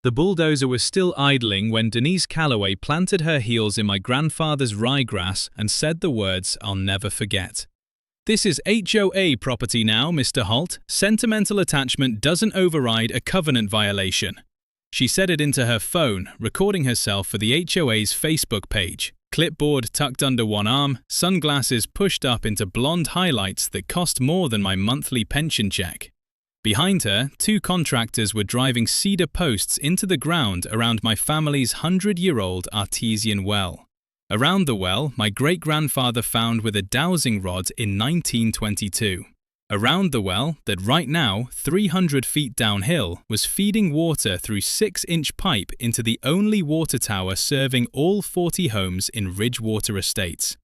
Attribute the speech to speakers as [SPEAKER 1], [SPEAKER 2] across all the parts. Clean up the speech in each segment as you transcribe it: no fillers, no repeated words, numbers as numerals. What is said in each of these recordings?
[SPEAKER 1] The bulldozer was still idling when Denise Calloway planted her heels in my grandfather's ryegrass and said the words I'll never forget. "This is HOA property now, Mr. Holt. Sentimental attachment doesn't override a covenant violation." She said it into her phone, recording herself for the HOA's Facebook page. Clipboard tucked under one arm, sunglasses pushed up into blonde highlights that cost more than my monthly pension check. Behind her, two contractors were driving cedar posts into the ground around my family's 100-year-old artesian well. Around the well, my great-grandfather found with a dowsing rod in 1922. Around the well, that right now, 300 feet downhill, was feeding water through 6-inch pipe into the only water tower serving all 40 homes in Ridgewater Estates.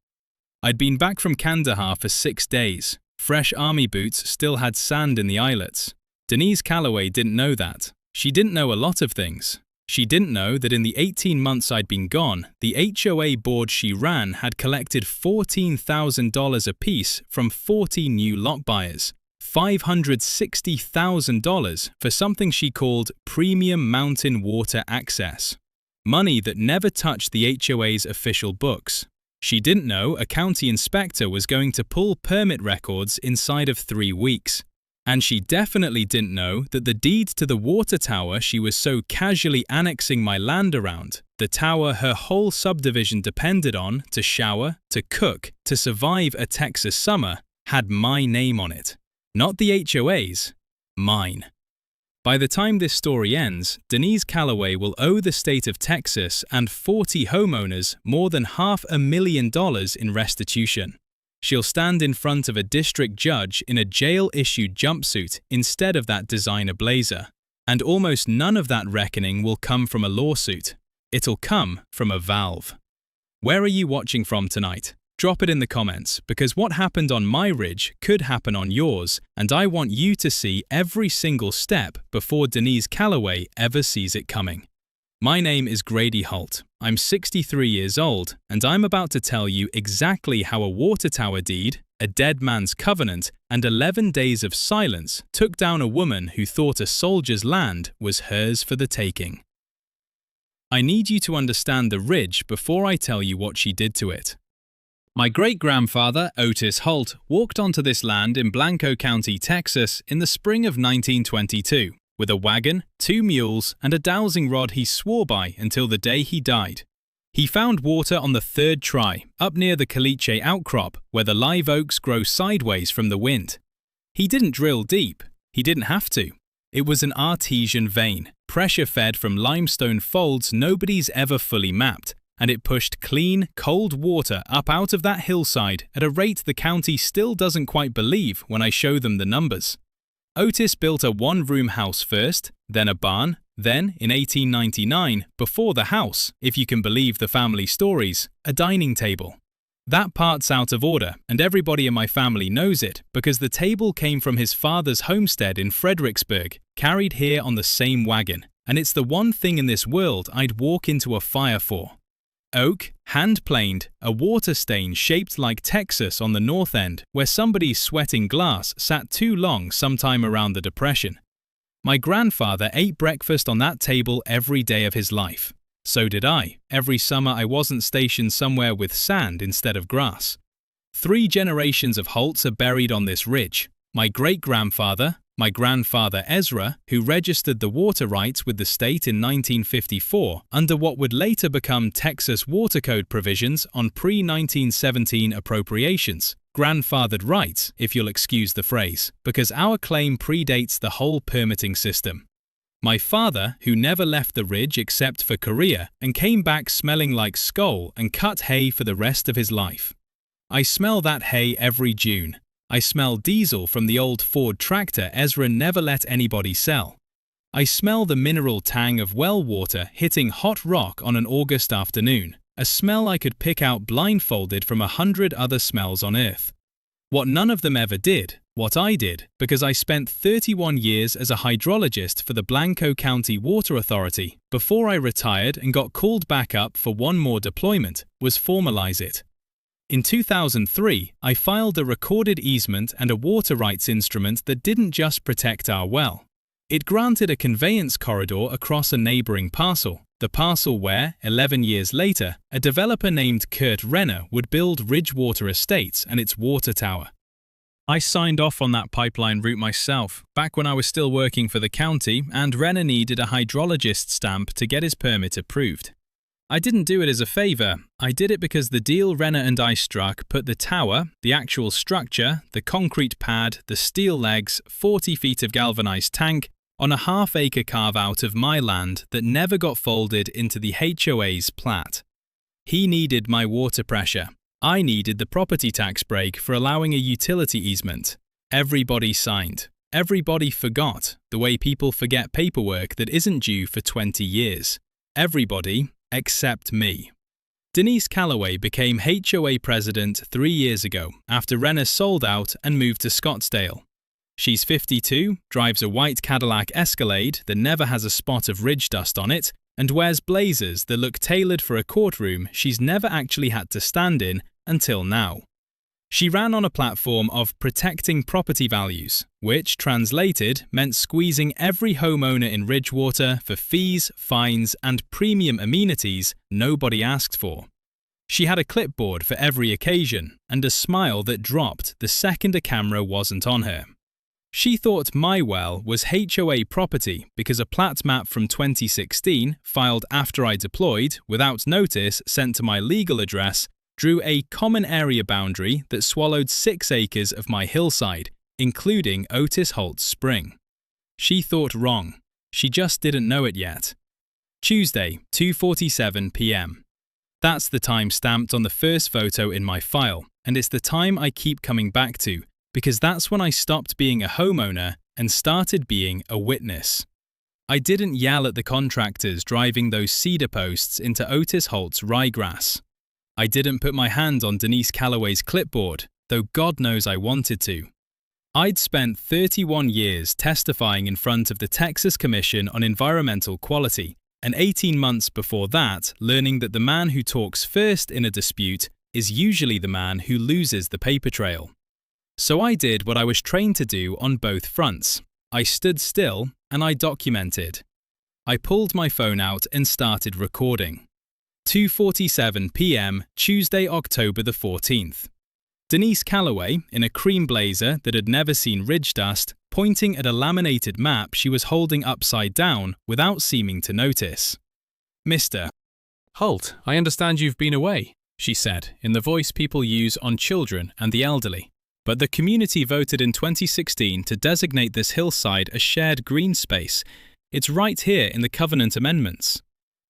[SPEAKER 1] I'd been back from Kandahar for 6 days. Fresh army boots still had sand in the eyelets. Denise Calloway didn't know that. She didn't know a lot of things. She didn't know that in the 18 months I'd been gone, the HOA board she ran had collected $14,000 apiece from 40 new lot buyers, $560,000 for something she called premium mountain water access. Money that never touched the HOA's official books. She didn't know a county inspector was going to pull permit records inside of 3 weeks. And she definitely didn't know that the deed to the water tower she was so casually annexing my land around, the tower her whole subdivision depended on to shower, to cook, to survive a Texas summer, had my name on it. Not the HOA's, mine. By the time this story ends, Denise Calloway will owe the state of Texas and 40 homeowners more than $500,000 in restitution. She'll stand in front of a district judge in a jail-issued jumpsuit instead of that designer blazer. And almost none of that reckoning will come from a lawsuit. It'll come from a valve. Where are you watching from tonight? Drop it in the comments, because what happened on my ridge could happen on yours, and I want you to see every single step before Denise Calloway ever sees it coming. My name is Grady Holt. I'm 63 years old, and I'm about to tell you exactly how a water tower deed, a dead man's covenant, and 11 days of silence took down a woman who thought a soldier's land was hers for the taking. I need you to understand the ridge before I tell you what she did to it. My great-grandfather, Otis Holt, walked onto this land in Blanco County, Texas in the spring of 1922, with a wagon, 2 mules, and a dowsing rod he swore by until the day he died. He found water on the 3rd try, up near the caliche outcrop, where the live oaks grow sideways from the wind. He didn't drill deep. He didn't have to. It was an artesian vein, pressure-fed from limestone folds nobody's ever fully mapped, and it pushed clean, cold water up out of that hillside at a rate the county still doesn't quite believe when I show them the numbers. Otis built a 1-room house first, then a barn, then, in 1899, before the house, if you can believe the family stories, a dining table. That part's out of order, and everybody in my family knows it because the table came from his father's homestead in Fredericksburg, carried here on the same wagon, and it's the one thing in this world I'd walk into a fire for. Oak, hand-planed, a water stain shaped like Texas on the north end, where somebody's sweating glass sat too long sometime around the Depression. My grandfather ate breakfast on that table every day of his life. So did I, every summer I wasn't stationed somewhere with sand instead of grass. 3 generations of Holts are buried on this ridge. My great-grandfather, my grandfather Ezra, who registered the water rights with the state in 1954 under what would later become Texas Water Code provisions on pre-1917 appropriations. Grandfathered rights, if you'll excuse the phrase, because our claim predates the whole permitting system. My father, who never left the ridge except for Korea and came back smelling like skull and cut hay for the rest of his life. I smell that hay every June. I smell diesel from the old Ford tractor Ezra never let anybody sell. I smell the mineral tang of well water hitting hot rock on an August afternoon, a smell I could pick out blindfolded from 100 other smells on earth. What none of them ever did, what I did, because I spent 31 years as a hydrologist for the Blanco County Water Authority before I retired and got called back up for one more deployment, was formalize it. In 2003, I filed a recorded easement and a water rights instrument that didn't just protect our well. It granted a conveyance corridor across a neighboring parcel, the parcel where, 11 years later, a developer named Kurt Renner would build Ridgewater Estates and its water tower. I signed off on that pipeline route myself, back when I was still working for the county, and Renner needed a hydrologist stamp to get his permit approved. I didn't do it as a favour, I did it because the deal Renner and I struck put the tower, the actual structure, the concrete pad, the steel legs, 40 feet of galvanised tank, on a half-acre carve-out of my land that never got folded into the HOA's plat. He needed my water pressure. I needed the property tax break for allowing a utility easement. Everybody signed. Everybody forgot, the way people forget paperwork that isn't due for 20 years. Everybody, except me. Denise Calloway became HOA president 3 years ago after Renner sold out and moved to Scottsdale. She's 52, drives a white Cadillac Escalade that never has a spot of ridge dust on it, and wears blazers that look tailored for a courtroom she's never actually had to stand in until now. She ran on a platform of protecting property values, which, translated, meant squeezing every homeowner in Ridgewater for fees, fines, and premium amenities nobody asked for. She had a clipboard for every occasion and a smile that dropped the second a camera wasn't on her. She thought my well was HOA property because a plat map from 2016, filed after I deployed, without notice sent to my legal address, drew a common area boundary that swallowed 6 acres of my hillside, including Otis Holt's Spring. She thought wrong. She just didn't know it yet. Tuesday, 2:47 p.m. That's the time stamped on the first photo in my file, and it's the time I keep coming back to, because that's when I stopped being a homeowner and started being a witness. I didn't yell at the contractors driving those cedar posts into Otis Holt's ryegrass. I didn't put my hand on Denise Calloway's clipboard, though God knows I wanted to. I'd spent 31 years testifying in front of the Texas Commission on Environmental Quality, and 18 months before that learning that the man who talks first in a dispute is usually the man who loses the paper trail. So I did what I was trained to do on both fronts. I stood still and I documented. I pulled my phone out and started recording. 2:47 p.m. Tuesday, October the 14th. Denise Calloway, in a cream blazer that had never seen ridge dust, pointing at a laminated map she was holding upside down without seeming to notice. "Mr. Holt, I understand you've been away," she said, in the voice people use on children and the elderly. But the community voted in 2016 to designate this hillside a shared green space. It's right here in the covenant amendments.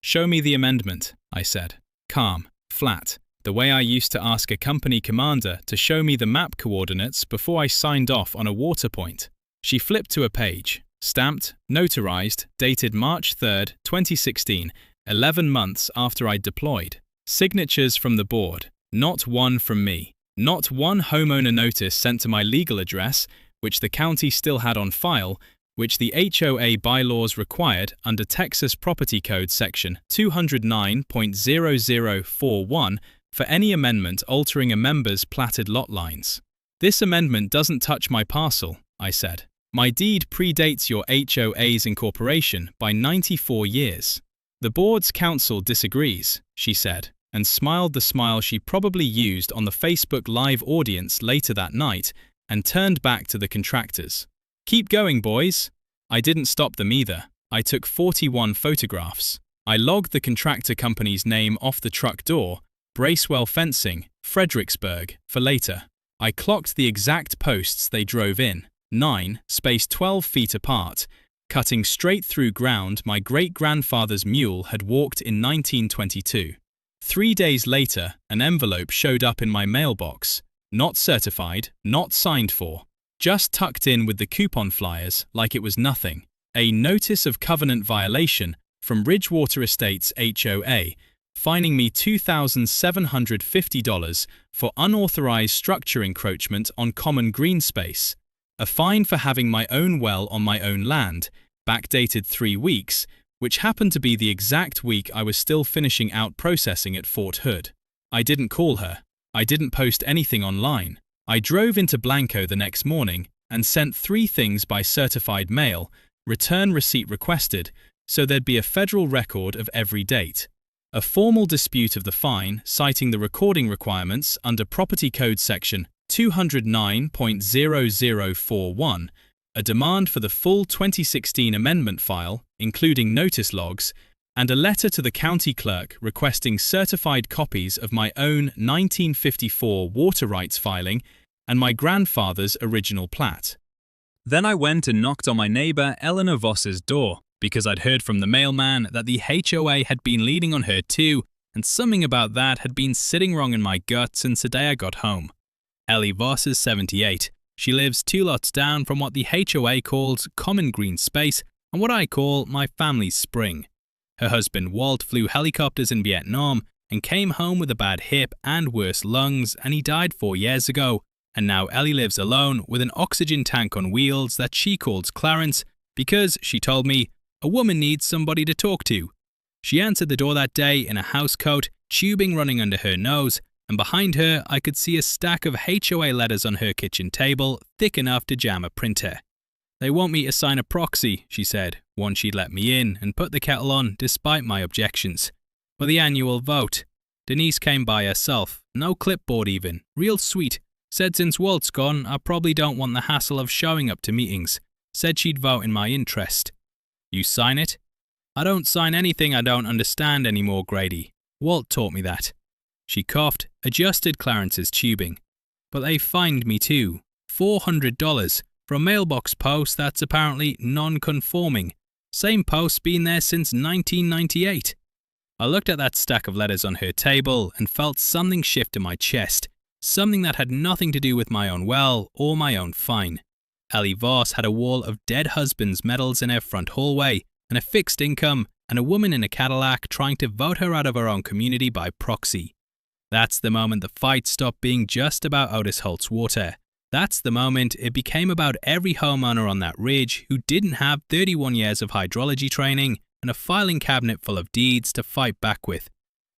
[SPEAKER 1] "Show me the amendment," I said. Calm, flat, the way I used to ask a company commander to show me the map coordinates before I signed off on a water point. She flipped to a page, stamped, notarized, dated March 3, 2016, 11 months after I'd deployed. Signatures from the board, not one from me. Not one homeowner notice sent to my legal address, which the county still had on file, which the HOA bylaws required under Texas Property Code Section 209.0041 for any amendment altering a member's platted lot lines. "This amendment doesn't touch my parcel," I said. "My deed predates your HOA's incorporation by 94 years. "The board's counsel disagrees," she said, and smiled the smile she probably used on the Facebook Live audience later that night, and turned back to the contractors. "Keep going, boys." I didn't stop them either. I took 41 photographs. I logged the contractor company's name off the truck door, Bracewell Fencing, Fredericksburg, for later. I clocked the exact posts they drove in, 9, spaced 12 feet apart, cutting straight through ground my great-grandfather's mule had walked in 1922. 3 days later, an envelope showed up in my mailbox, not certified, not signed for, just tucked in with the coupon flyers like it was nothing. A notice of covenant violation from Ridgewater Estates HOA, fining me $2,750 for unauthorized structure encroachment on common green space, a fine for having my own well on my own land, backdated 3 weeks, which happened to be the exact week I was still finishing out processing at Fort Hood. I didn't call her. I didn't post anything online. I drove into Blanco the next morning and sent 3 things by certified mail, return receipt requested, so there'd be a federal record of every date. A formal dispute of the fine citing the recording requirements under Property Code Section 209.0041, a demand for the full 2016 amendment file, including notice logs, and a letter to the county clerk requesting certified copies of my own 1954 water rights filing and my grandfather's original plat. Then I went and knocked on my neighbour Eleanor Voss's door, because I'd heard from the mailman that the HOA had been leaning on her too, and something about that had been sitting wrong in my gut since the day I got home. Ellie Voss is 78. She lives 2 lots down from what the HOA calls common green space and what I call my family's spring. Her husband Walt flew helicopters in Vietnam and came home with a bad hip and worse lungs, and he died 4 years ago, and now Ellie lives alone with an oxygen tank on wheels that she calls Clarence because, she told me, a woman needs somebody to talk to. She answered the door that day in a housecoat, tubing running under her nose, and behind her I could see a stack of HOA letters on her kitchen table, thick enough to jam a printer. They want me to sign a proxy, she said, once she'd let me in and put the kettle on despite my objections. For the annual vote. Denise came by herself, no clipboard even, real sweet. Said since Walt's gone, I probably don't want the hassle of showing up to meetings. Said she'd vote in my interest. You sign it? I don't sign anything I don't understand anymore, Grady. Walt taught me that. She coughed, adjusted Clarence's tubing. But they fined me too. $400 for a mailbox post that's apparently non-conforming. Same post's been there since 1998. I looked at that stack of letters on her table and felt something shift in my chest. Something that had nothing to do with my own well or my own fine. Ellie Voss had a wall of dead husbands' medals in her front hallway, and a fixed income, and a woman in a Cadillac trying to vote her out of her own community by proxy. That's the moment the fight stopped being just about Otis Holt's water. That's the moment it became about every homeowner on that ridge who didn't have 31 years of hydrology training and a filing cabinet full of deeds to fight back with.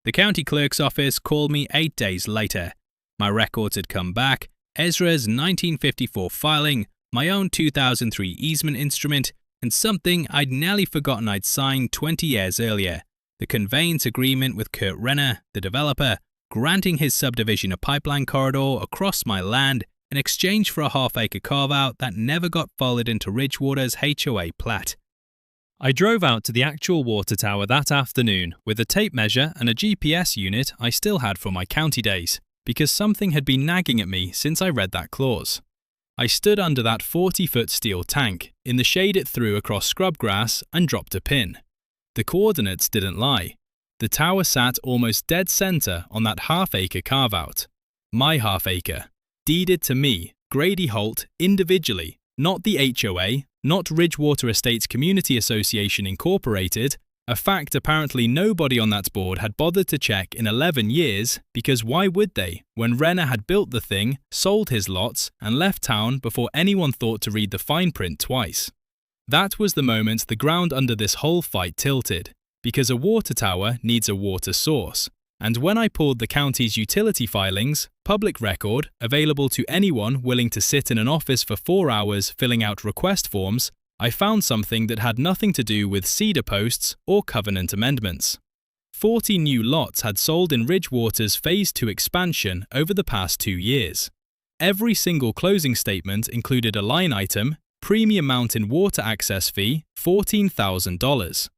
[SPEAKER 1] The county clerk's office called me 8 days later. My records had come back, Ezra's 1954 filing, my own 2003 easement instrument, and something I'd nearly forgotten I'd signed 20 years earlier, the conveyance agreement with Kurt Renner, the developer, granting his subdivision a pipeline corridor across my land in exchange for a half-acre carve-out that never got folded into Ridgewater's HOA plat. I drove out to the actual water tower that afternoon with a tape measure and a GPS unit I still had from my county days, because something had been nagging at me since I read that clause. I stood under that 40-foot steel tank, in the shade it threw across scrub grass, and dropped a pin. The coordinates didn't lie. The tower sat almost dead center on that half-acre carve-out. My half-acre, deeded to me, Grady Holt, individually, not the HOA, not Ridgewater Estates Community Association Incorporated, a fact apparently nobody on that board had bothered to check in 11 years, because why would they, when Renner had built the thing, sold his lots, and left town before anyone thought to read the fine print twice. That was the moment the ground under this whole fight tilted, because a water tower needs a water source, and when I pulled the county's utility filings, public record, available to anyone willing to sit in an office for 4 hours filling out request forms, I found something that had nothing to do with cedar posts or covenant amendments. 40 new lots had sold in Ridgewater's Phase 2 expansion over the past 2 years. Every single closing statement included a line item, Premium Mountain Water Access Fee, $14,000.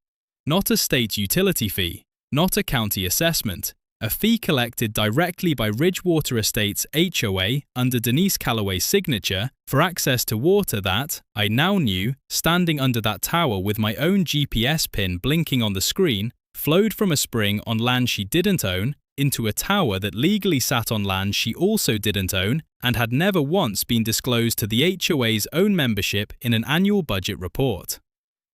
[SPEAKER 1] Not a state utility fee, not a county assessment, a fee collected directly by Ridgewater Estates HOA under Denise Calloway's signature for access to water that, I now knew, standing under that tower with my own GPS pin blinking on the screen, flowed from a spring on land she didn't own into a tower that legally sat on land she also didn't own and had never once been disclosed to the HOA's own membership in an annual budget report.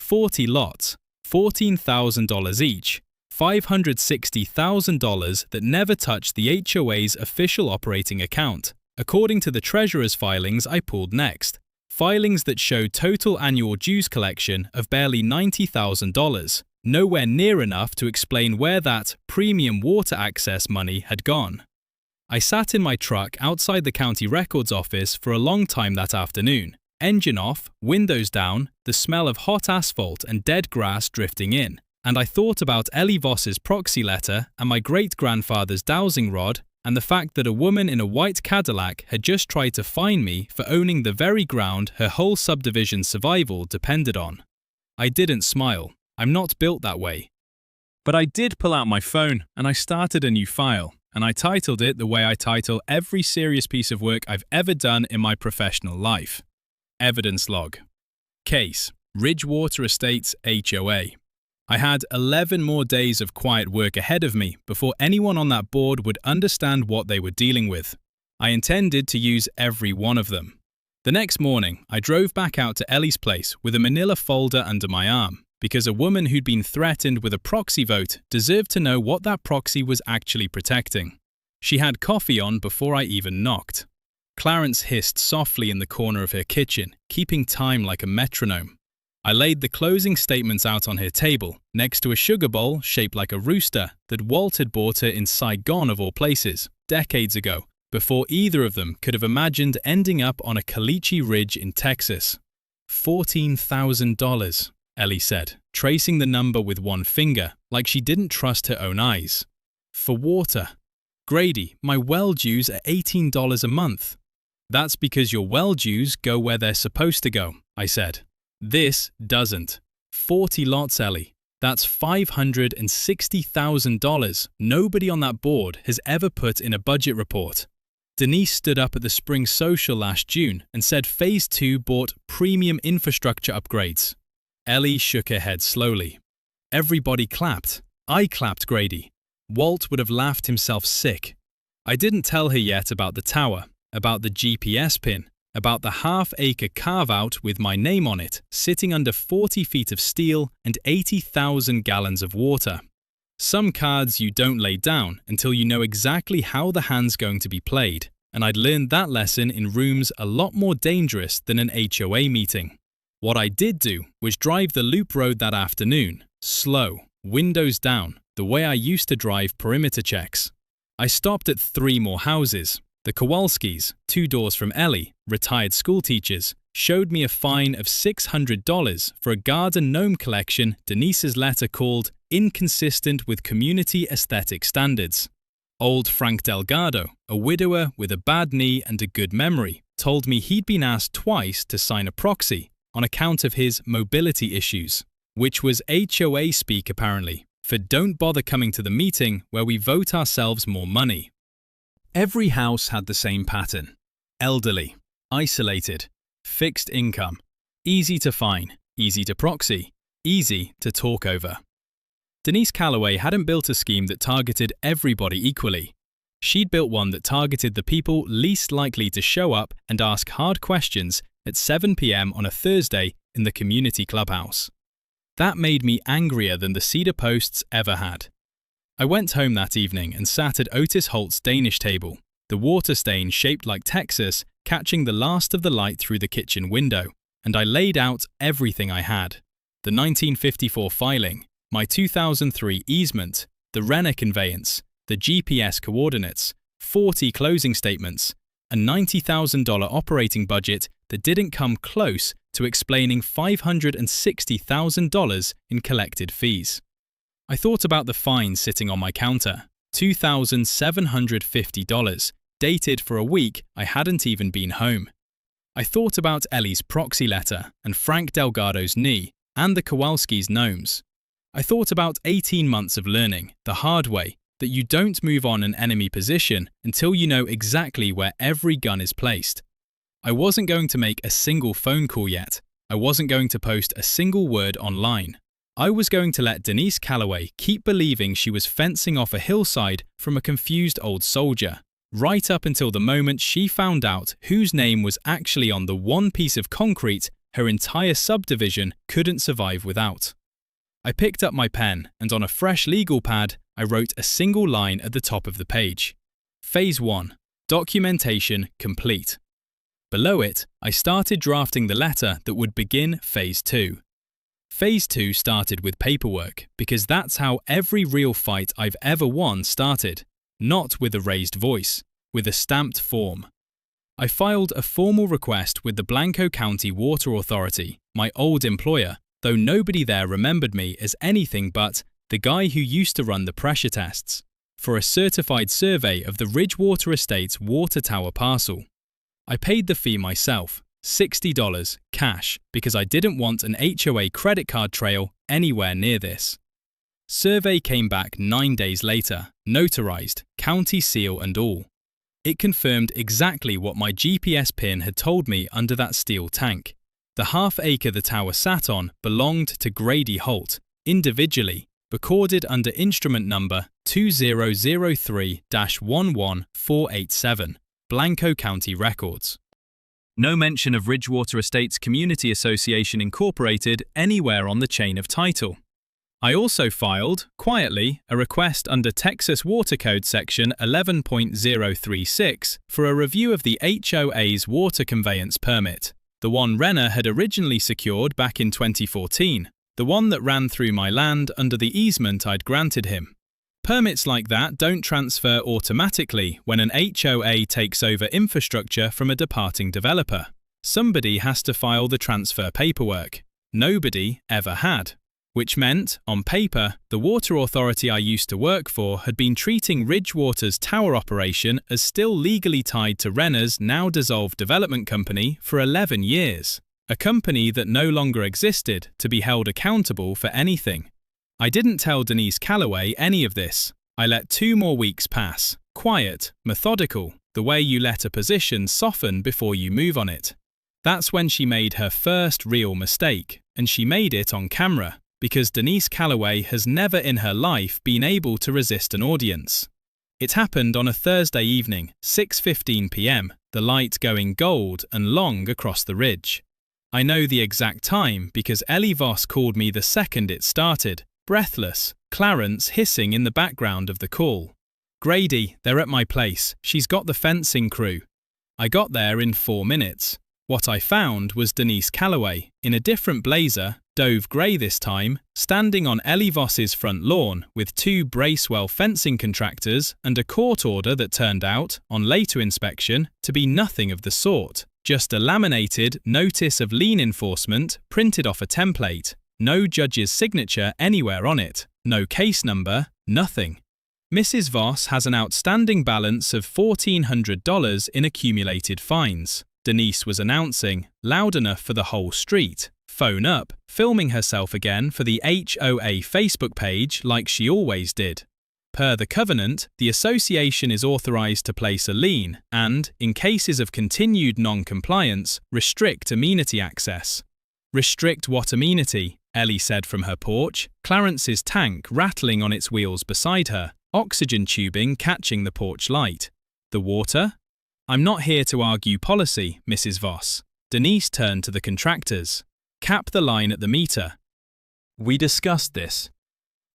[SPEAKER 1] 40 lots, $14,000 each, $560,000 that never touched the HOA's official operating account, according to the treasurer's filings I pulled next, filings that showed total annual dues collection of barely $90,000, nowhere near enough to explain where that premium water access money had gone. I sat in my truck outside the county records office for a long time that afternoon, Engine off, windows down, the smell of hot asphalt and dead grass drifting in. And I thought about Ellie Voss's proxy letter and my great-grandfather's dowsing rod and the fact that a woman in a white Cadillac had just tried to fine me for owning the very ground her whole subdivision's survival depended on. I didn't smile. I'm not built that way. But I did pull out my phone and I started a new file, and I titled it the way I title every serious piece of work I've ever done in my professional life. Evidence log. Case: Ridgewater Estates HOA. I had 11 more days of quiet work ahead of me before anyone on that board would understand what they were dealing with. I intended to use every one of them. The next morning, I drove back out to Ellie's place with a manila folder under my arm, because a woman who'd been threatened with a proxy vote deserved to know what that proxy was actually protecting. She had coffee on before I even knocked. Clarence hissed softly in the corner of her kitchen, keeping time like a metronome. I laid the closing statements out on her table, next to a sugar bowl shaped like a rooster that Walt had bought her in Saigon of all places, decades ago, before either of them could have imagined ending up on a caliche ridge in Texas. $14,000, Ellie said, tracing the number with one finger, like she didn't trust her own eyes. For water. Grady, my well dues are $18 a month. That's because your well dues go where they're supposed to go, I said. This doesn't. 40 lots, Ellie. That's $560,000 nobody on that board has ever put in a budget report. Denise stood up at the spring social last June and said Phase 2 bought premium infrastructure upgrades. Ellie shook her head slowly. Everybody clapped. I clapped, Grady. Walt would have laughed himself sick. I didn't tell her yet about the tower, about the GPS pin, about the half-acre carve-out with my name on it, sitting under 40 feet of steel and 80,000 gallons of water. Some cards you don't lay down until you know exactly how the hand's going to be played, and I'd learned that lesson in rooms a lot more dangerous than an HOA meeting. What I did do was drive the loop road that afternoon, slow, windows down, the way I used to drive perimeter checks. I stopped at 3 more houses. The Kowalskis, 2 doors from Ellie, retired schoolteachers, showed me a fine of $600 for a garden gnome collection Denise's letter called inconsistent with community aesthetic standards. Old Frank Delgado, a widower with a bad knee and a good memory, told me he'd been asked twice to sign a proxy on account of his mobility issues, which was HOA speak apparently, for don't bother coming to the meeting where we vote ourselves more money. Every house had the same pattern. Elderly, isolated, fixed income, easy to fine, easy to proxy, easy to talk over. Denise Calloway hadn't built a scheme that targeted everybody equally. She'd built one that targeted the people least likely to show up and ask hard questions at 7 p.m. on a Thursday in the community clubhouse. That made me angrier than the Cedar Posts ever had. I went home that evening and sat at Otis Holt's Danish table, the water stain shaped like Texas catching the last of the light through the kitchen window, and I laid out everything I had. The 1954 filing, my 2003 easement, the Renner conveyance, the GPS coordinates, 40 closing statements, a $90,000 operating budget that didn't come close to explaining $560,000 in collected fees. I thought about the fine sitting on my counter, $2,750, dated for a week I hadn't even been home. I thought about Ellie's proxy letter and Frank Delgado's knee and the Kowalski's gnomes. I thought about 18 months of learning, the hard way, that you don't move on an enemy position until you know exactly where every gun is placed. I wasn't going to make a single phone call yet. I wasn't going to post a single word online. I was going to let Denise Calloway keep believing she was fencing off a hillside from a confused old soldier, right up until the moment she found out whose name was actually on the one piece of concrete her entire subdivision couldn't survive without. I picked up my pen and on a fresh legal pad, I wrote a single line at the top of the page. Phase 1. Documentation complete. Below it, I started drafting the letter that would begin Phase 2. Phase 2 started with paperwork, because that's how every real fight I've ever won started. Not with a raised voice, with a stamped form. I filed a formal request with the Blanco County Water Authority, my old employer, though nobody there remembered me as anything but the guy who used to run the pressure tests, for a certified survey of the Ridgewater Estates water tower parcel. I paid the fee myself, $60 cash, because I didn't want an HOA credit card trail anywhere near this. Survey came back 9 days later, notarized, county seal and all. It confirmed exactly what my GPS pin had told me under that steel tank. The half-acre the tower sat on belonged to Grady Holt, individually, recorded under instrument number 2003-11487, Blanco County Records. No mention of Ridgewater Estates Community Association Incorporated anywhere on the chain of title. I also filed, quietly, a request under Texas Water Code Section 11.036 for a review of the HOA's water conveyance permit, the one Renner had originally secured back in 2014, the one that ran through my land under the easement I'd granted him. Permits like that don't transfer automatically when an HOA takes over infrastructure from a departing developer. Somebody has to file the transfer paperwork. Nobody ever had. Which meant, on paper, the water authority I used to work for had been treating Ridgewater's tower operation as still legally tied to Renner's now dissolved development company for 11 years. A company that no longer existed to be held accountable for anything. I didn't tell Denise Calloway any of this. I let 2 more weeks pass, quiet, methodical, the way you let a position soften before you move on it. That's when she made her first real mistake, and she made it on camera, because Denise Calloway has never in her life been able to resist an audience. It happened on a Thursday evening, 6:15 p.m., the light going gold and long across the ridge. I know the exact time because Ellie Voss called me the second it started, breathless, Clarence hissing in the background of the call. "Grady, they're at my place. She's got the fencing crew." I got there in 4 minutes. What I found was Denise Calloway, in a different blazer, dove grey this time, standing on Ellie Voss's front lawn with 2 Bracewell fencing contractors and a court order that turned out, on later inspection, to be nothing of the sort, just a laminated notice of lien enforcement printed off a template, no judge's signature anywhere on it, no case number, nothing. Mrs. Voss has an outstanding balance of $1,400 in accumulated fines. Denise was announcing, loud enough for the whole street, phone up, filming herself again for the HOA Facebook page like she always did. Per the covenant, the association is authorized to place a lien and, in cases of continued non-compliance, restrict amenity access. "Restrict what amenity?" Ellie said from her porch, Clarence's tank rattling on its wheels beside her, oxygen tubing catching the porch light. "The water?" "I'm not here to argue policy, Mrs. Voss." Denise turned to the contractors. "Cap the line at the meter." We discussed this.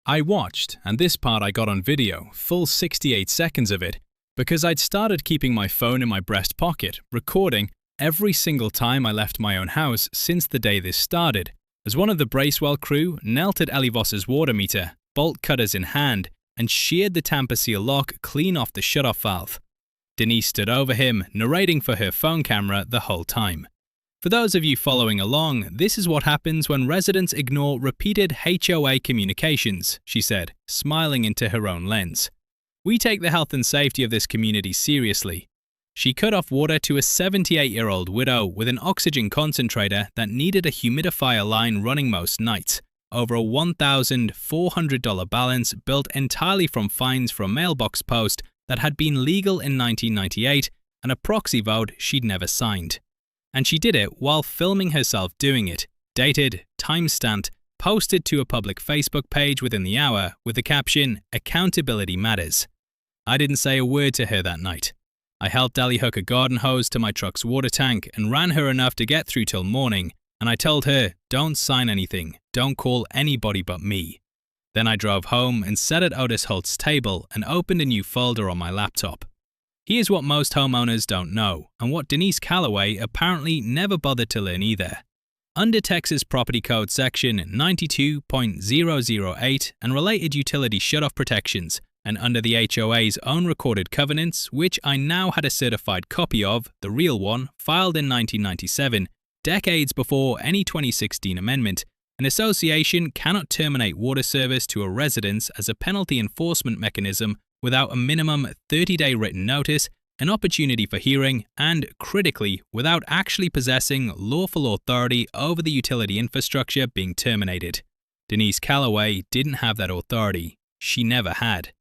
[SPEAKER 1] I watched, and this part I got on video, full 68 seconds of it, because I'd started keeping my phone in my breast pocket, recording every single time I left my own house since the day this started, as one of the Bracewell crew knelt at Ellie Voss's water meter, bolt cutters in hand, and sheared the tamper seal lock clean off the shutoff valve. Denise stood over him, narrating for her phone camera the whole time. For those of you following along, this is what happens when residents ignore repeated HOA communications, she said, smiling into her own lens. "We take the health and safety of this community seriously." She cut off water to a 78-year-old widow with an oxygen concentrator that needed a humidifier line running most nights, over a $1,400 balance built entirely from fines for a mailbox post that had been legal in 1998 and a proxy vote she'd never signed. And she did it while filming herself doing it, dated, time-stamped, posted to a public Facebook page within the hour with the caption, "Accountability Matters." I didn't say a word to her that night. I helped Ellie hook a garden hose to my truck's water tank and ran her enough to get through till morning, and I told her, "Don't sign anything, don't call anybody but me." Then I drove home and sat at Otis Holt's table and opened a new folder on my laptop. Here's what most homeowners don't know, and what Denise Calloway apparently never bothered to learn either. Under Texas Property Code Section 92.008 and related utility shutoff protections, and under the HOA's own recorded covenants, which I now had a certified copy of, the real one, filed in 1997, decades before any 2016 amendment, an association cannot terminate water service to a residence as a penalty enforcement mechanism without a minimum 30-day written notice, an opportunity for hearing, and, critically, without actually possessing lawful authority over the utility infrastructure being terminated. Denise Calloway didn't have that authority. She never had.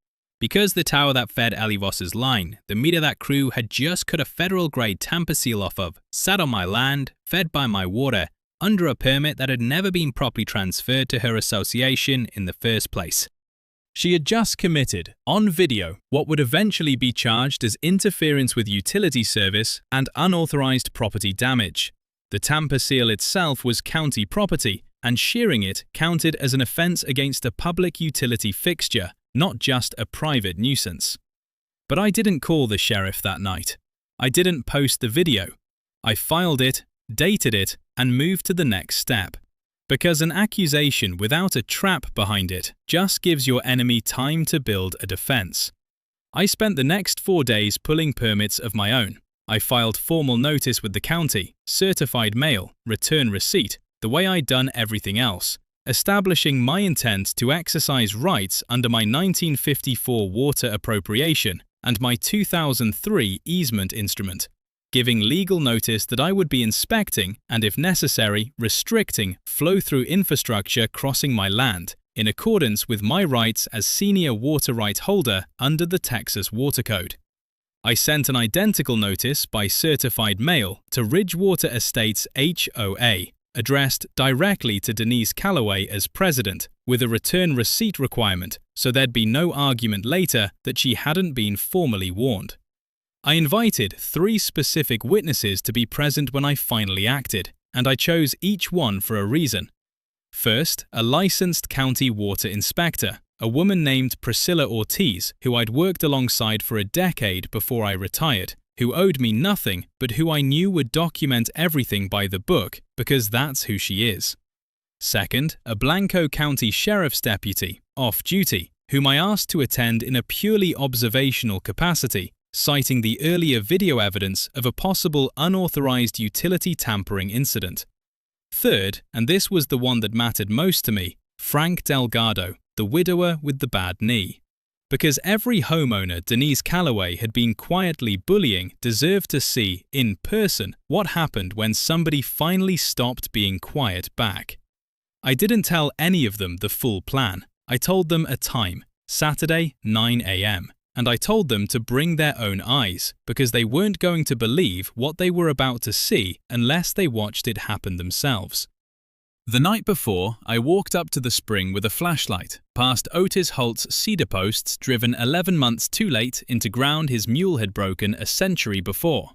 [SPEAKER 1] Because the tower that fed Ali Voss's line, the meter that crew had just cut a federal-grade tamper seal off of, sat on my land, fed by my water, under a permit that had never been properly transferred to her association in the first place. She had just committed, on video, what would eventually be charged as interference with utility service and unauthorized property damage. The tamper seal itself was county property, and shearing it counted as an offence against a public utility fixture, not just a private nuisance. But I didn't call the sheriff that night. I didn't post the video. I filed it, dated it, and moved to the next step. Because an accusation without a trap behind it just gives your enemy time to build a defense. I spent the next 4 days pulling permits of my own. I filed formal notice with the county, certified mail, return receipt, the way I'd done everything else, establishing my intent to exercise rights under my 1954 water appropriation and my 2003 easement instrument, giving legal notice that I would be inspecting and, if necessary, restricting flow-through infrastructure crossing my land, in accordance with my rights as senior water right holder under the Texas Water Code. I sent an identical notice by certified mail to Ridgewater Estates HOA, addressed directly to Denise Calloway as president, with a return receipt requirement, so there'd be no argument later that she hadn't been formally warned. I invited 3 specific witnesses to be present when I finally acted, and I chose each one for a reason. First, a licensed county water inspector, a woman named Priscilla Ortiz, who I'd worked alongside for a decade before I retired, who owed me nothing but who I knew would document everything by the book because that's who she is. Second, a Blanco County Sheriff's deputy, off-duty, whom I asked to attend in a purely observational capacity, citing the earlier video evidence of a possible unauthorized utility tampering incident. Third, and this was the one that mattered most to me, Frank Delgado, the widower with the bad knee. Because every homeowner Denise Calloway had been quietly bullying deserved to see, in person, what happened when somebody finally stopped being quiet back. I didn't tell any of them the full plan. I told them a time, Saturday, 9 a.m., and I told them to bring their own eyes, because they weren't going to believe what they were about to see unless they watched it happen themselves. The night before, I walked up to the spring with a flashlight, past Otis Holt's cedar posts driven 11 months too late into ground his mule had broken a century before,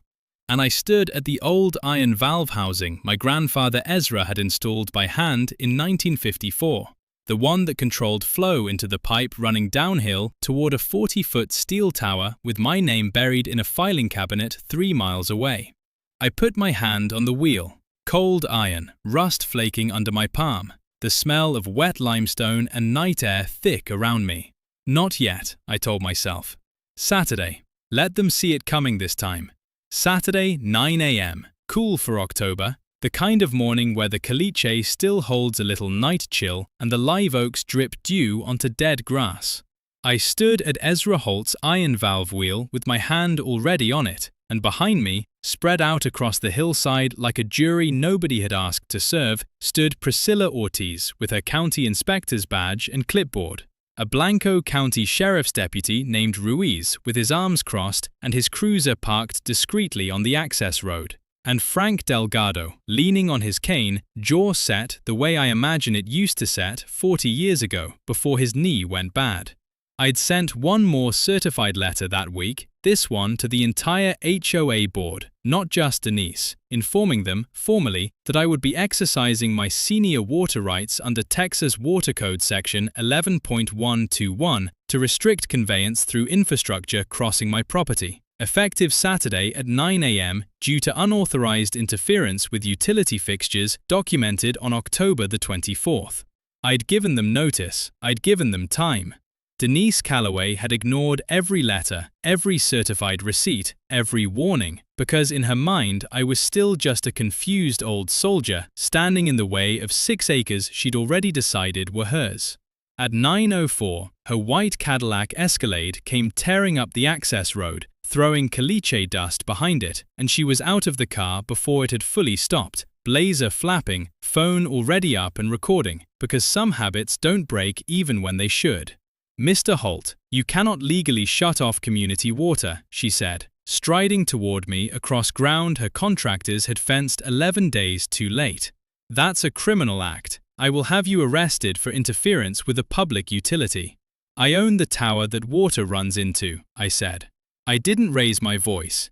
[SPEAKER 1] and I stood at the old iron valve housing my grandfather Ezra had installed by hand in 1954. The one that controlled flow into the pipe running downhill toward a 40-foot steel tower with my name buried in a filing cabinet 3 miles away. I put my hand on the wheel, cold iron, rust flaking under my palm, the smell of wet limestone and night air thick around me. Not yet, I told myself. Saturday. Let them see it coming this time. Saturday, 9 a.m., cool for October. The kind of morning where the caliche still holds a little night chill and the live oaks drip dew onto dead grass. I stood at Ezra Holt's iron valve wheel with my hand already on it, and behind me, spread out across the hillside like a jury nobody had asked to serve, stood Priscilla Ortiz with her county inspector's badge and clipboard, a Blanco County Sheriff's deputy named Ruiz with his arms crossed and his cruiser parked discreetly on the access road, and Frank Delgado, leaning on his cane, jaw set the way I imagine it used to set 40 years ago before his knee went bad. I'd sent one more certified letter that week, this one to the entire HOA board, not just Denise, informing them, formally, that I would be exercising my senior water rights under Texas Water Code Section 11.121 to restrict conveyance through infrastructure crossing my property, effective Saturday at 9 a.m. due to unauthorized interference with utility fixtures documented on October the 24th. I'd given them notice, I'd given them time. Denise Calloway had ignored every letter, every certified receipt, every warning, because in her mind I was still just a confused old soldier standing in the way of 6 acres she'd already decided were hers. At 9:04, her white Cadillac Escalade came tearing up the access road, throwing caliche dust behind it, and she was out of the car before it had fully stopped, blazer flapping, phone already up and recording, because some habits don't break even when they should. "Mr. Holt, you cannot legally shut off community water," she said, striding toward me across ground her contractors had fenced 11 days too late. "That's a criminal act. I will have you arrested for interference with a public utility." "I own the tower that water runs into," I said. I didn't raise my voice.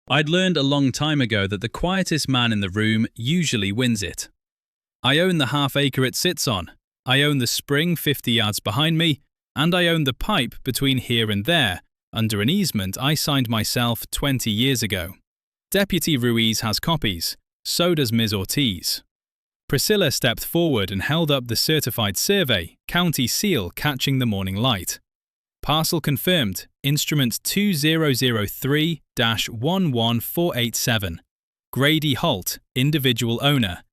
[SPEAKER 1] I'd learned a long time ago that the quietest man in the room usually wins it. "I own the half-acre it sits on. I own the spring 50 yards behind me, and I own the pipe between here and there, under an easement I signed myself 20 years ago. Deputy Ruiz has copies, so does Ms. Ortiz." Priscilla stepped forward and held up the certified survey, county seal catching the morning light. "Parcel confirmed, instrument 2003-11487. Grady Holt, individual owner.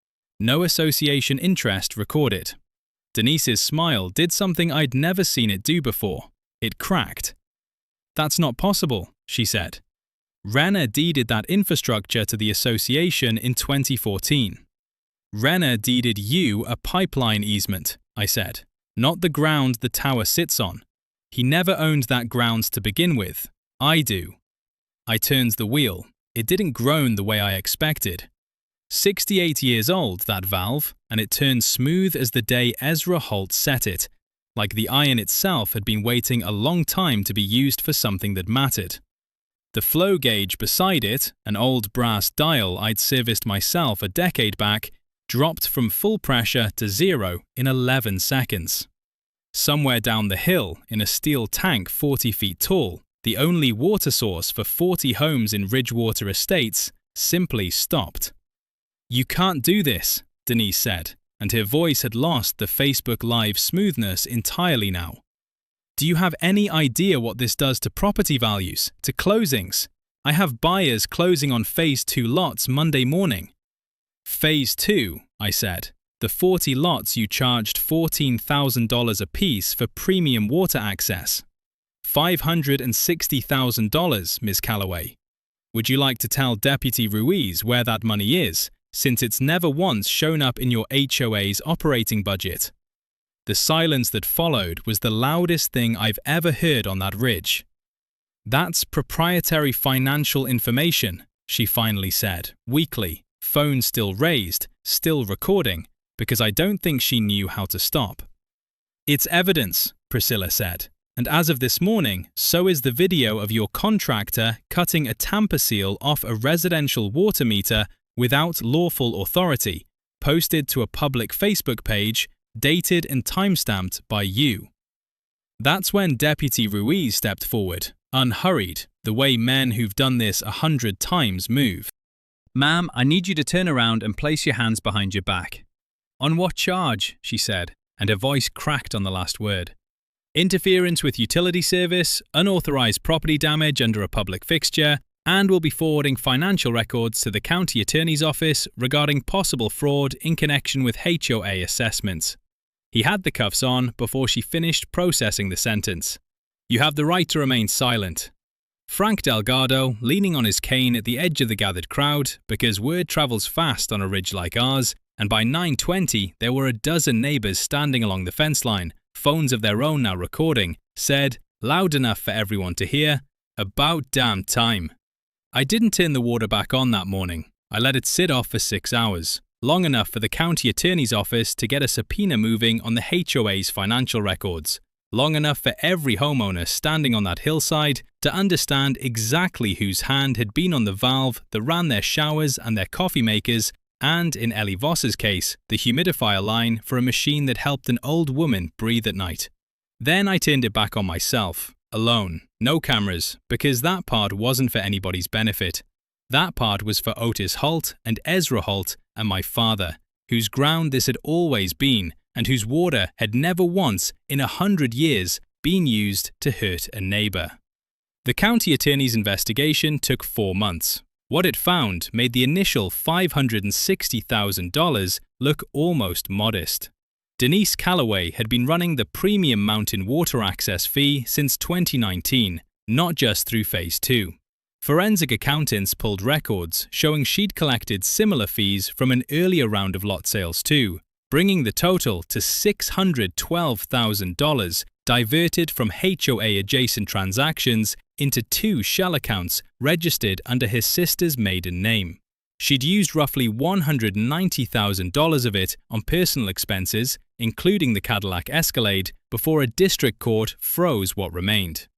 [SPEAKER 1] No association interest recorded." Denise's smile did something I'd never seen it do before. It cracked. "That's not possible," she said. "Renner deeded that infrastructure to the association in 2014. "Renner deeded you a pipeline easement," I said, "not the ground the tower sits on. He never owned that ground to begin with. I do." I turned the wheel. It didn't groan the way I expected. 68 years old, that valve, and it turned smooth as the day Ezra Holt set it, like the iron itself had been waiting a long time to be used for something that mattered. The flow gauge beside it, an old brass dial I'd serviced myself a decade back, dropped from full pressure to 0 in 11 seconds. Somewhere down the hill, in a steel tank 40 feet tall, the only water source for 40 homes in Ridgewater Estates, simply stopped. "You can't do this," Denise said, and her voice had lost the Facebook Live smoothness entirely now. "Do you have any idea what this does to property values, to closings? I have buyers closing on Phase 2 lots Monday morning." "Phase 2, I said. "The 40 lots you charged $14,000 apiece for premium water access. $560,000, Ms. Calloway. Would you like to tell Deputy Ruiz where that money is, since it's never once shown up in your HOA's operating budget?" The silence that followed was the loudest thing I've ever heard on that ridge. "That's proprietary financial information," she finally said, weakly, phone still raised, still recording, because I don't think she knew how to stop. "It's evidence," Priscilla said, "and as of this morning, so is the video of your contractor cutting a tamper seal off a residential water meter without lawful authority, posted to a public Facebook page, dated and timestamped by you." That's when Deputy Ruiz stepped forward, unhurried, the way men who've done this 100 times move. "Ma'am, I need you to turn around and place your hands behind your back." "On what charge?" she said, and her voice cracked on the last word. "Interference with utility service, unauthorized property damage under a public fixture, and will be forwarding financial records to the county attorney's office regarding possible fraud in connection with HOA assessments." He had the cuffs on before she finished processing the sentence. "You have the right to remain silent." Frank Delgado, leaning on his cane at the edge of the gathered crowd, because word travels fast on a ridge like ours, and by 9:20 there were a dozen neighbours standing along the fence line, phones of their own now recording, said, loud enough for everyone to hear, "About damn time." I didn't turn the water back on that morning. I let it sit off for 6 hours, long enough for the county attorney's office to get a subpoena moving on the HOA's financial records, long enough for every homeowner standing on that hillside to understand exactly whose hand had been on the valve that ran their showers and their coffee makers, and in Ellie Voss's case, the humidifier line for a machine that helped an old woman breathe at night. Then I turned it back on myself, alone, no cameras, because that part wasn't for anybody's benefit. That part was for Otis Holt and Ezra Holt and my father, whose ground this had always been, and whose water had never once, in 100 years, being used to hurt a neighbour. The county attorney's investigation took 4 months. What it found made the initial $560,000 look almost modest. Denise Calloway had been running the premium mountain water access fee since 2019, not just through Phase 2. Forensic accountants pulled records showing she'd collected similar fees from an earlier round of lot sales too, bringing the total to $612,000 diverted from HOA-adjacent transactions into 2 shell accounts registered under his sister's maiden name. She'd used roughly $190,000 of it on personal expenses, including the Cadillac Escalade, before a district court froze what remained.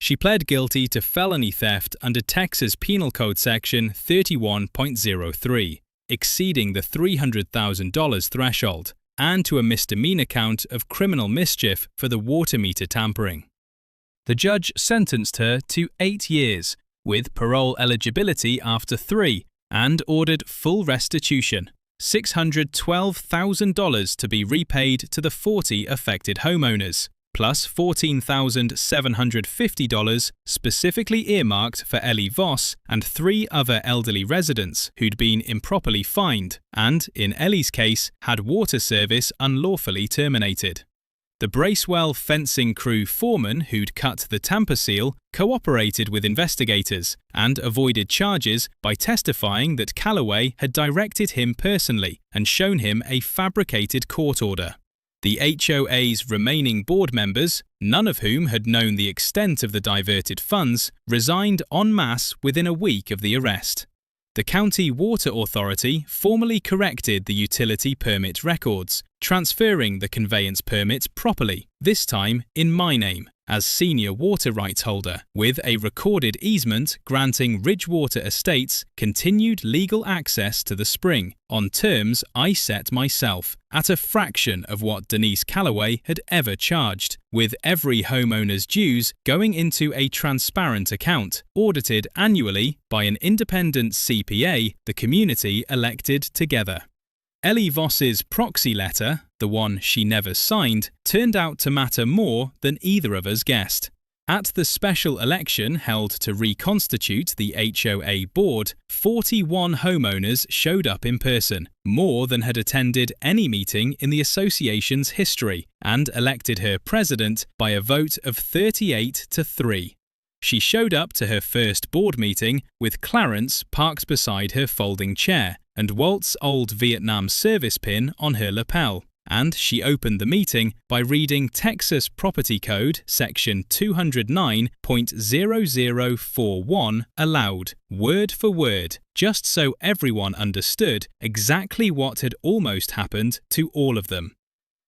[SPEAKER 1] She pled guilty to felony theft under Texas Penal Code Section 31.03, exceeding the $300,000 threshold, and to a misdemeanor count of criminal mischief for the water meter tampering. The judge sentenced her to 8 years, with parole eligibility after 3, and ordered full restitution, $612,000 to be repaid to the 40 affected homeowners, plus $14,750 specifically earmarked for Ellie Voss and 3 other elderly residents who'd been improperly fined and, in Ellie's case, had water service unlawfully terminated. The Bracewell fencing crew foreman who'd cut the tamper seal cooperated with investigators and avoided charges by testifying that Calloway had directed him personally and shown him a fabricated court order. The HOA's remaining board members, none of whom had known the extent of the diverted funds, resigned en masse within a week of the arrest. The County Water Authority formally corrected the utility permit records, transferring the conveyance permits properly, this time in my name, as senior water rights holder, with a recorded easement granting Ridgewater Estates continued legal access to the spring, on terms I set myself, at a fraction of what Denise Calloway had ever charged, with every homeowner's dues going into a transparent account, audited annually by an independent CPA the community elected together. Ellie Voss's proxy letter, the one she never signed, turned out to matter more than either of us guessed. At the special election held to reconstitute the HOA board, 41 homeowners showed up in person, more than had attended any meeting in the association's history, and elected her president by a vote of 38-3. She showed up to her first board meeting with Clarence parked beside her folding chair and Walt's old Vietnam service pin on her lapel, and she opened the meeting by reading Texas Property Code Section 209.0041 aloud, word for word, just so everyone understood exactly what had almost happened to all of them.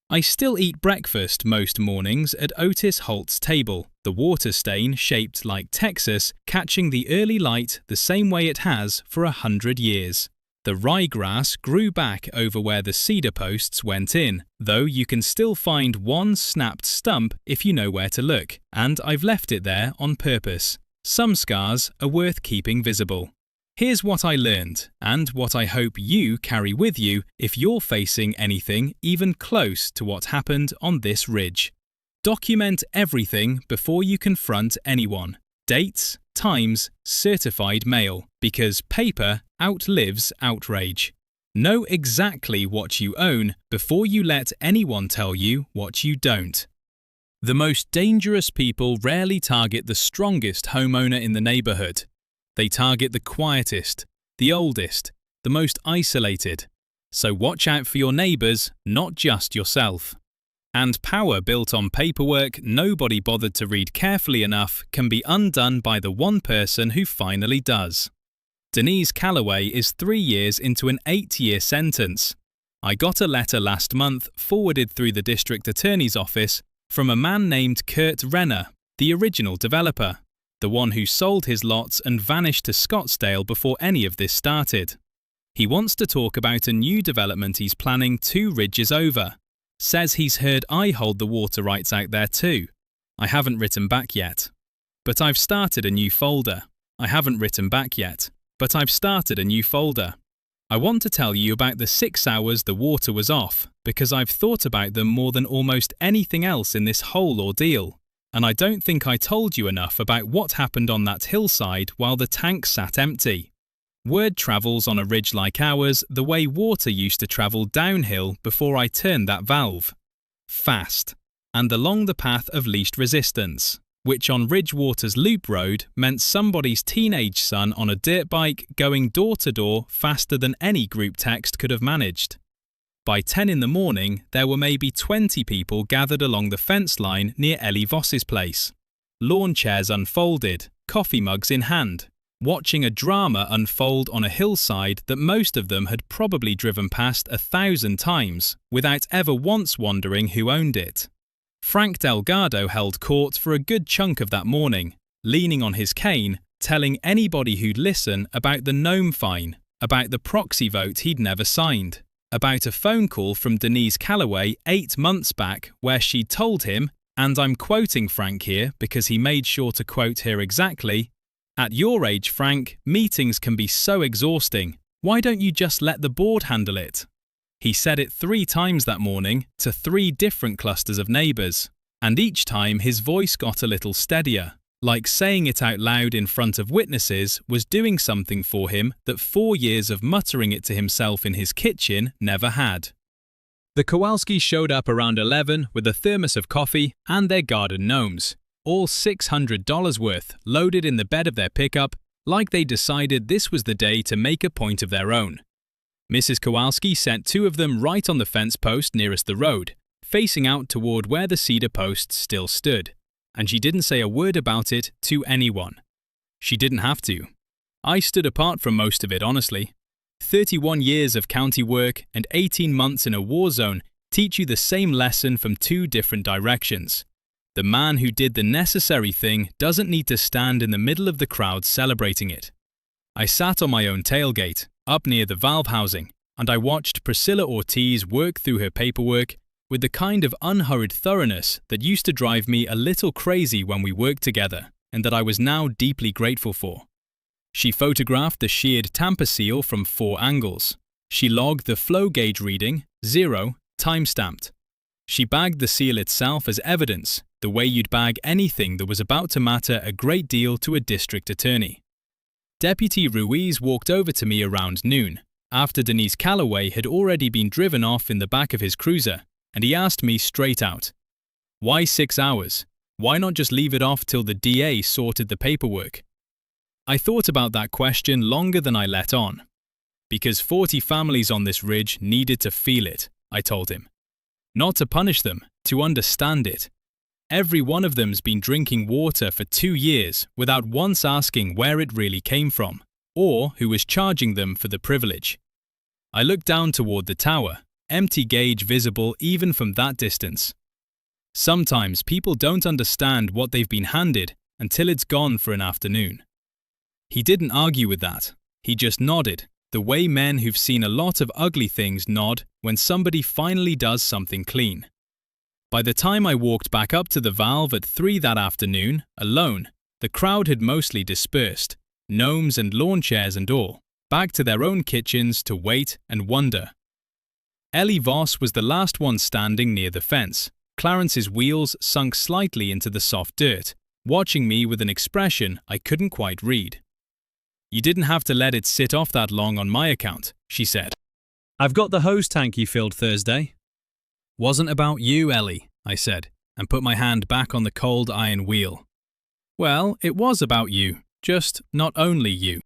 [SPEAKER 1] I still eat breakfast most mornings at Otis Holt's table, the water stain shaped like Texas catching the early light the same way it has for 100 years. The ryegrass grew back over where the cedar posts went in, though you can still find one snapped stump if you know where to look, and I've left it there on purpose. Some scars are worth keeping visible. Here's what I learned, and what I hope you carry with you if you're facing anything even close to what happened on this ridge. Document everything before you confront anyone. Dates, times, certified mail, because paper outlives outrage. Know exactly what you own before you let anyone tell you what you don't. The most dangerous people rarely target the strongest homeowner in the neighborhood. They target the quietest, the oldest, the most isolated. So watch out for your neighbors, not just yourself. And power built on paperwork nobody bothered to read carefully enough can be undone by the one person who finally does. Denise Calloway is 3 years into an 8-year sentence. I got a letter last month forwarded through the district attorney's office from a man named Kurt Renner, the original developer, the one who sold his lots and vanished to Scottsdale before any of this started. He wants to talk about a new development he's planning 2 ridges over. Says he's heard I hold the water rights out there too. I haven't written back yet. But I've started a new folder. I haven't written back yet. But I've started a new folder. I want to tell you about the 6 hours the water was off, because I've thought about them more than almost anything else in this whole ordeal. And I don't think I told you enough about what happened on that hillside while the tank sat empty. Word travels on a ridge like ours the way water used to travel downhill before I turned that valve. Fast. And along the path of least resistance, which on Ridgewater's loop road meant somebody's teenage son on a dirt bike going door to door faster than any group text could have managed. By 10 in the morning, there were maybe 20 people gathered along the fence line near Ellie Voss's place. Lawn chairs unfolded, coffee mugs in hand, watching a drama unfold on a hillside that most of them had probably driven past 1,000 times without ever once wondering who owned it. Frank Delgado held court for a good chunk of that morning, leaning on his cane, telling anybody who'd listen about the gnome fine, about the proxy vote he'd never signed, about a phone call from Denise Calloway 8 months back where she'd told him, and I'm quoting Frank here because he made sure to quote her exactly, "At your age, Frank, meetings can be so exhausting. Why don't you just let the board handle it?" He said it 3 times that morning to 3 different clusters of neighbours, and each time his voice got a little steadier, like saying it out loud in front of witnesses was doing something for him that 4 years of muttering it to himself in his kitchen never had. The Kowalskis showed up around 11 with a thermos of coffee and their garden gnomes, all $600 worth, loaded in the bed of their pickup, like they decided this was the day to make a point of their own. Mrs. Kowalski sent 2 of them right on the fence post nearest the road, facing out toward where the cedar posts still stood, and she didn't say a word about it to anyone. She didn't have to. I stood apart from most of it, honestly. 31 years of county work and 18 months in a war zone teach you the same lesson from 2 different directions. The man who did the necessary thing doesn't need to stand in the middle of the crowd celebrating it. I sat on my own tailgate, up near the valve housing, and I watched Priscilla Ortiz work through her paperwork with the kind of unhurried thoroughness that used to drive me a little crazy when we worked together, and that I was now deeply grateful for. She photographed the sheared tamper seal from 4 angles. She logged the flow gauge reading, 0, time-stamped. She bagged the seal itself as evidence, the way you'd bag anything that was about to matter a great deal to a district attorney. Deputy Ruiz walked over to me around noon, after Denise Calloway had already been driven off in the back of his cruiser, and he asked me straight out, "Why 6 hours? Why not just leave it off till the DA sorted the paperwork?" I thought about that question longer than I let on. Because 40 families on this ridge needed to feel it, I told him. Not to punish them, to understand it. Every one of them's been drinking water for 2 years without once asking where it really came from, or who was charging them for the privilege. I looked down toward the tower, empty gauge visible even from that distance. Sometimes people don't understand what they've been handed until it's gone for an afternoon. He didn't argue with that. He just nodded, the way men who've seen a lot of ugly things nod when somebody finally does something clean. By the time I walked back up to the valve at 3 that afternoon, alone, the crowd had mostly dispersed, gnomes and lawn chairs and all, back to their own kitchens to wait and wonder. Ellie Voss was the last one standing near the fence, Clarence's wheels sunk slightly into the soft dirt, watching me with an expression I couldn't quite read. "You didn't have to let it sit off that long on my account," she said. "I've got the hose tank you filled Thursday." "Wasn't about you, Ellie," I said, and put my hand back on the cold iron wheel. "Well, it was about you, just not only you."